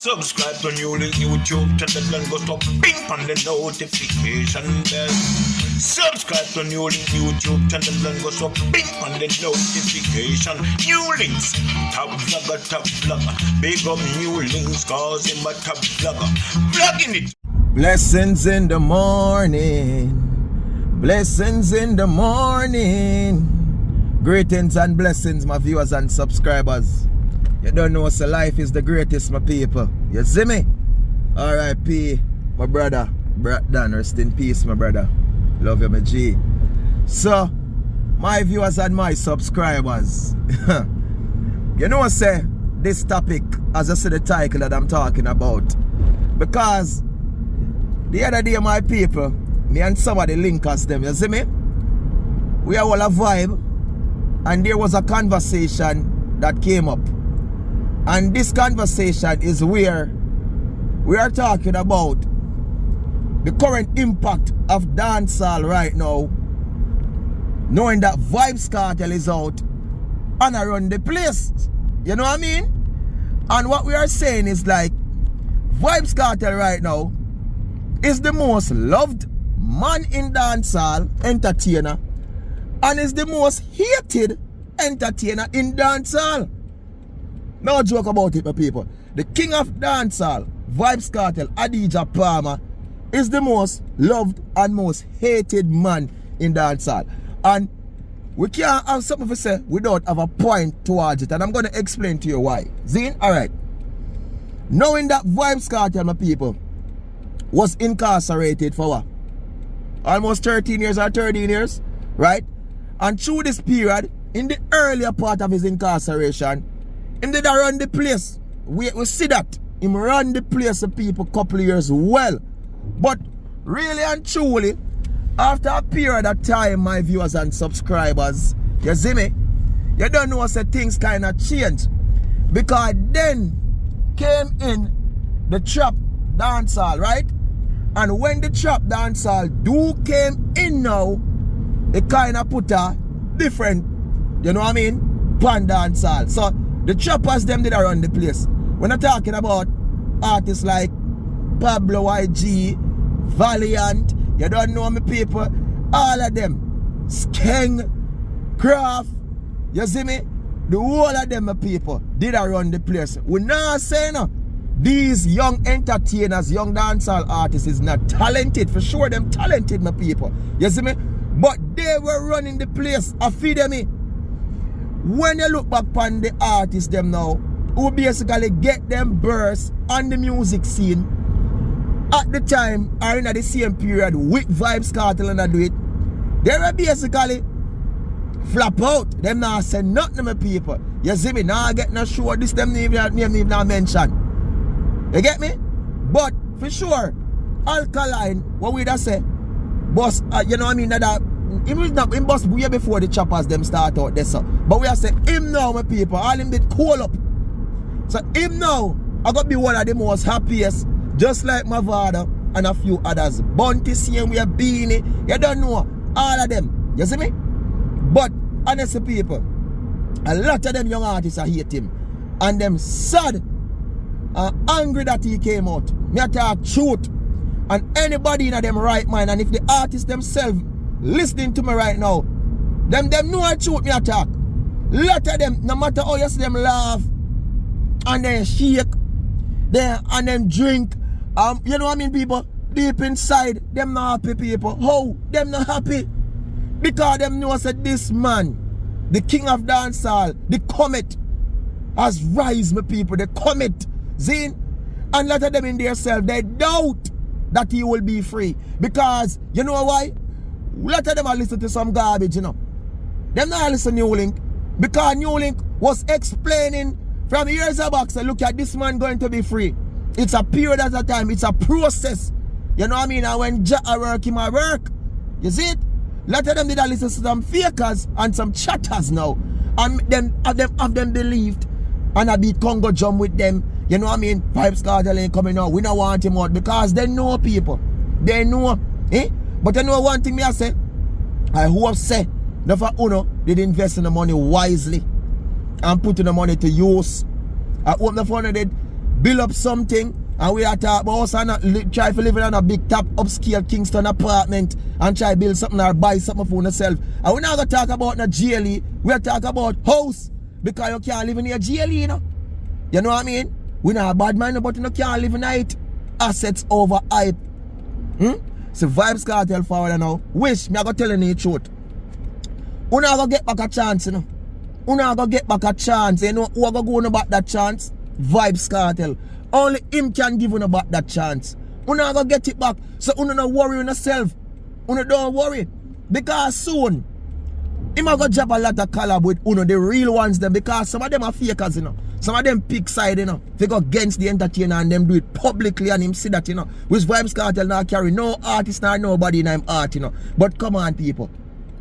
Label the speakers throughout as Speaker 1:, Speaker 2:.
Speaker 1: Subscribe to NEWLINK YouTube channel and go to ping on the notification bell. Subscribe to NEWLINK YouTube channel and go to ping on the notification. NEWLINKs, top vlogger. Big up NEWLINKs cause him a top vlogger. Vlogging it.
Speaker 2: Blessings in the morning. Blessings in the morning. Greetings and blessings, my viewers and subscribers. You don't know so life is the greatest, my people. You see me? R.I.P. my brother, Dan. Rest in peace, my brother. Love you, my G. So, my viewers and my subscribers. You know, say, this topic, as I see the title that I'm talking about. Because, the other day, my people, me and somebody link us them. You see me? We are all a vibe. And there was a conversation that came up. And this conversation is where we are talking about the current impact of dancehall right now, knowing that Vybz Kartel is out and around the place. You know what I mean? And what we are saying is like, Vybz Kartel right now is the most loved man in dancehall entertainer and is the most hated entertainer in dancehall. No joke about it, my people. The king of dancehall, Vybz Kartel, Adidja Palmer, is the most loved and most hated man in dancehall. And we can't have something to say without have a point towards it. And I'm going to explain to you why. Zine? Alright. Knowing that Vybz Kartel, my people, was incarcerated for what? Almost 13 years or 13 years, right? And through this period, in the earlier part of his incarceration, him did run the place. We see that. Him run the place of people couple of years well. But really and truly, after a period of time, my viewers and subscribers, you see me? You don't know say things kind of change. Because then came in the trap dancehall, right? And when the trap dancehall do came in now, it kind of put a different, you know what I mean, pan dancehall. So the trappers them did around the place. We're not talking about artists like Pablo YG, Valiant, you don't know me people, all of them. Skeng, Craft, you see me? The whole of them people did around the place. We're not saying these young entertainers, young dancehall artists is not talented. For sure them talented, my people. You see me? But they were running the place. I feed them in. When you look back on the artists them now, who basically get them burst on the music scene at the time or in the same period with Vybz Kartel and I do it, they were basically flop out. Them not say nothing to my people. You see me? Now I get no sure this them name even mention. You get me? But for sure, Alkaline, what we da say, boss, you know what I mean, that him bust way before the choppers them start out there, so. But we are saying him now, my people, all him did call up. So him now, I got to be one of the most happiest, just like my father and a few others. Bunty same way, Beanie, you don't know, all of them. You see me? But honestly, people, a lot of them young artists hate him. And them sad and angry that he came out. Me talk truth. And anybody in them right mind, and if the artists themselves listening to me right now, them know I truth me attack. Lot of them, no matter how you see them laugh and then shake and then drink, you know what I mean, people, deep inside, them not happy, people. How? Them not happy? Because them know that this man, the king of dancehall, the comet, has rise, my people, the comet, Zine, and lot of them in themselves, they doubt that he will be free. Because, you know why? A lot of them are listening to some garbage, you know. Them not listen to NEWLINK. Because NEWLINK was explaining from years back, so look at this man going to be free. It's a period at a time. It's a process. You know what I mean? And when Jack work, him a work. You see it? A lot of them did listen to some fakers and some chatters now. And them have them believed. And I beat Congo jump with them. You know what I mean? Vybz Kartel ain't coming out. We don't want him out because they know people. They know. Eh? But you know one thing me I say? I hope say, never Uno did invest in the money wisely and put in the money to use. I hope the fund did build up something, and we are talking about us and not try to live in a big top upscale Kingston apartment and try to build something or buy something for yourself. And we're not going to talk about no GLE, we're talking about house, because you can't live in your GLE, you know. You know what I mean? We're not a bad man, but you can't live in it. Assets over hype. So Vybz Kartel forward now. Wish me I go telling you the truth. You not gonna get back a chance, you know. You not gonna get back a chance. You know who are gonna go on about that chance? Vybz Kartel. Only him can give you about that chance. You not gonna get it back. So you don't worry yourself. You don't worry. Because soon him gonna drop a lot of collab with the real ones them, because some of them are fakers, you know. Some of them pick side, you know. They go against the entertainer and them do it publicly and him see that, you know. Which Vybz Kartel now carry no artist nor nobody in him art, you know. But come on, people.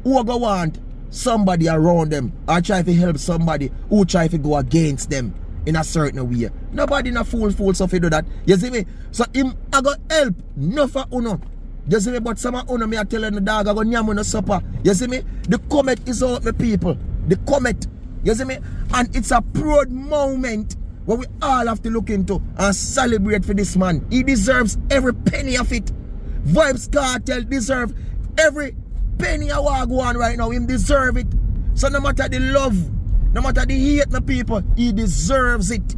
Speaker 2: Who go want somebody around them or try to help somebody who try to go against them in a certain way? Nobody in a fool so to do that. You see me? So him I go help no for uno. You see me? But some of uno me are telling the dog I go nyam on supper. You see me? The comet is out, my people. The comet. You see me? And it's a proud moment where we all have to look into and celebrate for this man. He deserves every penny of it. Vybz Kartel deserves every penny I want to go on right now. Him deserve it. So no matter the love, no matter the hate, my people, he deserves it.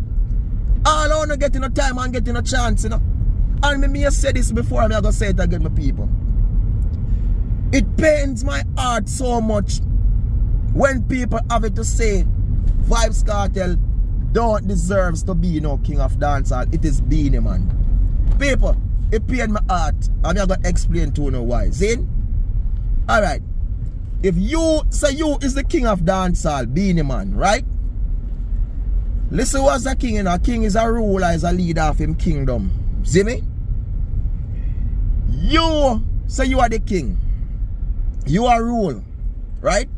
Speaker 2: All I want to get in a time and get in a chance, you know. And me say this before, I'm going to say it again, my people. It pains my heart so much when people have it to say Vybz Kartel don't deserve to be no king of dancehall. It is Betweenieman. People, it pains my heart. I'm going to explain to you now why. See? Alright. If you say you is the king of dancehall, Betweenieman, right? Listen what's a king, you know. A king is a ruler, is a leader of him kingdom. See me? You say you are the king. You are rule. Right?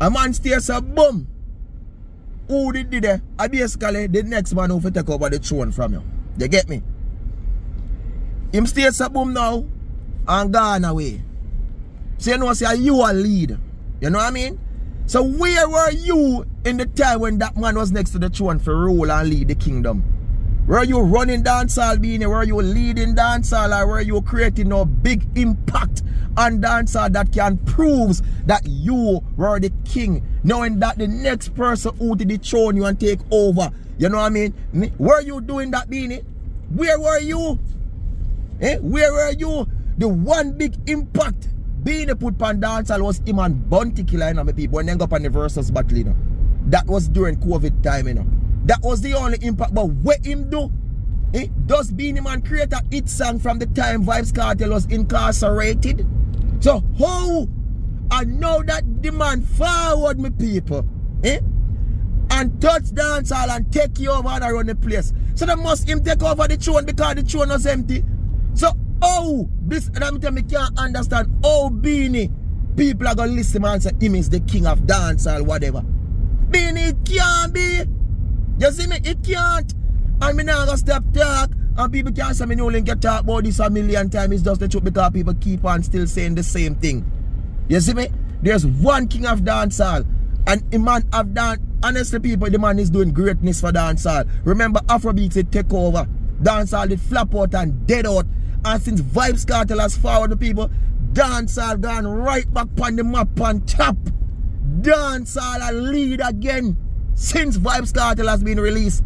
Speaker 2: A man stays a boom. Who did it? I basically the next man who will take over the throne from you. You get me? Him stays a boom now and gone away. So you know, say you are lead. You know what I mean? So where were you in the time when that man was next to the throne for rule and lead the kingdom? Were you running dancehall, being were you leading dancehall, or were you creating a big impact on dancehall that can prove that you were the king, knowing that the next person who did dethrone you and take over? You know what I mean? Were you doing that, Beanie? Where were you? Where were you? The one big impact Beanie put on dancehall was him and Bounty Killer, you know, my people, when they go up on the versus battle, you know. That was during COVID time, you know. That was the only impact. But what him do? Does Betweenieman create a hit song from the time Vybz Kartel was incarcerated? So how? And now that the man forward, my people, and touch dancehall and take you over and run the place. So they must him take over the throne because the throne was empty. So oh, this and I'm telling me can't understand how Beanie people are gonna listen and say him is the king of dancehall, whatever. Beanie can't be. You see me? It can't. And me now gonna stop talk. And people can't say me NEWLINK can talk about this a million times. It's just the truth because people keep on still saying the same thing. You see me? There's one king of dancehall. And the man have done, honestly people, the man is doing greatness for dancehall. Remember Afrobeats it take over. Dancehall it flap out and dead out. And since Vybz Kartel has forward the people, dancehall gone right back on the map on top. Dancehall a lead again. Since Vybz Kartel has been released,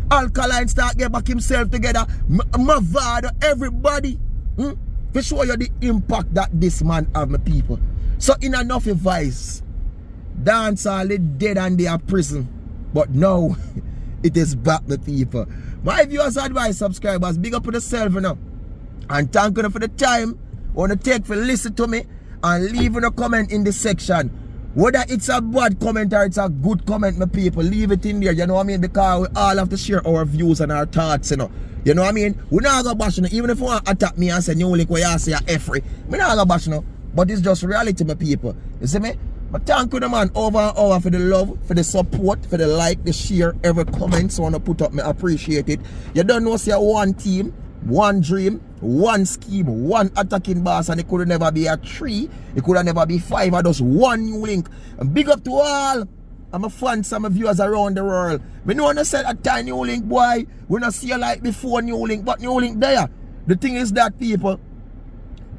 Speaker 2: Alkaline start get back himself together, Mavado, everybody, to show you the impact that this man have, my people. So in enough advice, dancehall is dead and they are prison, but now it is back, my people. My viewers, advice, subscribers, big up to yourself, you know, and thank you for the time want to take for listen to me and leave a comment in the section. Whether it's a bad comment or it's a good comment, my people, leave it in there, you know what I mean? Because we all have to share our views and our thoughts, you know. You know what I mean? We're not going to bash, you know, even if you want to attack me and say NEWLINK where you say you're F-free, we're not going to bash, you know. But it's just reality, my people. You see me? But thank you, man, over and over for the love, for the support, for the like, the share, every comment so I want to put up, me appreciate it. You don't know, say one team, one dream, one scheme, one attacking boss, and it could never be a 3, it could never be 5, or just one NEWLINK. And big up to all, I'm a fan of some viewers around the world. Me know when I said a tiny NEWLINK boy, we not see you like before NEWLINK, but NEWLINK there. The thing is that people,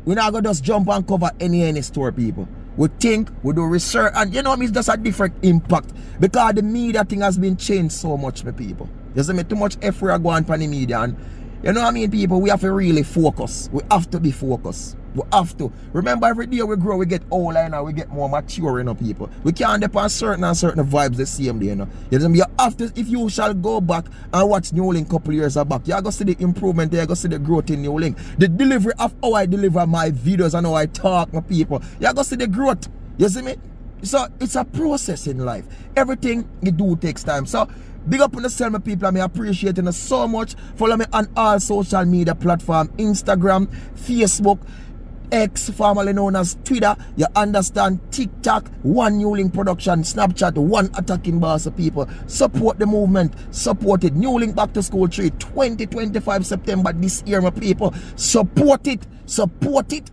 Speaker 2: we not gonna just jump and cover any store, people. We think, we do research, and you know what I mean, it's just a different impact. Because the media thing has been changed so much, my people. You see me, too much effort go on for the media, and you know what I mean, people, we have to really focus. We have to be focused. We have to. Remember, every day we grow, we get older and we get more mature, you know, people. We can't depend on certain vibes the same day, you know. You know, you have to, if you shall go back and watch NEWLINK couple years back, you're going to see the improvement, you're going to see the growth in NEWLINK. The delivery of how I deliver my videos and how I talk to people, you're going to see the growth. You see me? So, it's a process in life. Everything you do takes time. So, big up on the self, my people. I appreciate you so much. Follow me on all social media platforms, Instagram, Facebook, X, formerly known as Twitter. You understand? TikTok, one NEWLINK production, Snapchat, one attacking boss of people. Support the movement. Support it. NEWLINK Back to School 3, 2025 September this year, my people. Support it. Support it.